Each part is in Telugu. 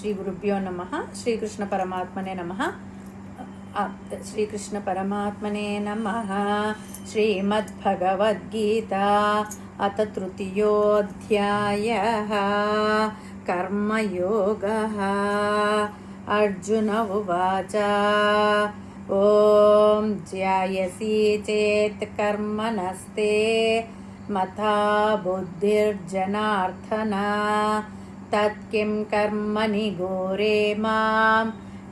శ్రీ గురుభ్యో నమః. శ్రీకృష్ణ పరమాత్మనే నమః. శ్రీకృష్ణ పరమాత్మనే నమః. శ్రీమద్భగవద్గీత అత తృతీయోऽధ్యాయः కర్మయోగः. అర్జున ఉవాచ ఓం ధ్యాయసి చేత్ కర్మణస్తే మతా బుద్ధిర్జనార్దన తత్కిం కర్మణి ఘోరే మాం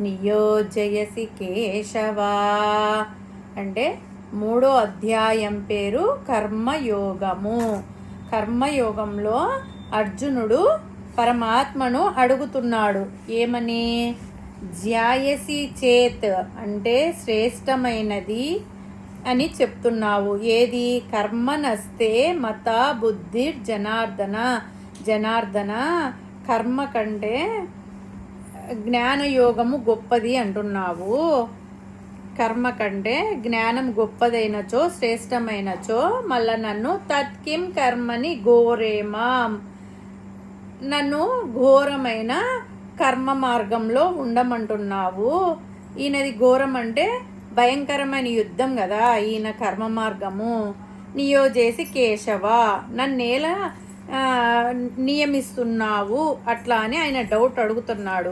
నియోజయసి కేశవా. అంటే 3వ అధ్యాయం పేరు కర్మయోగము. కర్మయోగంలో అర్జునుడు పరమాత్మను అడుగుతున్నాడు ఏమని? ధ్యాయసి చేత్ అంటే శ్రేష్టమైనది అని చెప్తున్నావు. ఏది? కర్మనస్తే మత బుద్ధి జనార్దన కర్మ కంటే జ్ఞానయోగము గొప్పది అంటున్నావు. కర్మ కంటే జ్ఞానం గొప్పదైనచో శ్రేష్టమైనచో మళ్ళా నన్ను తత్కిం కర్మని ఘోరేమాం నన్ను ఘోరమైన కర్మ మార్గంలో ఉండమంటున్నావు. ఈయనది ఘోరం అంటే భయంకరమైన యుద్ధం కదా ఈయన కర్మ మార్గము. నియోజేసి కేశవ నన్నేలా నియమిస్తున్నావు అట్లా అని ఆయన డౌట్ అడుగుతున్నాడు.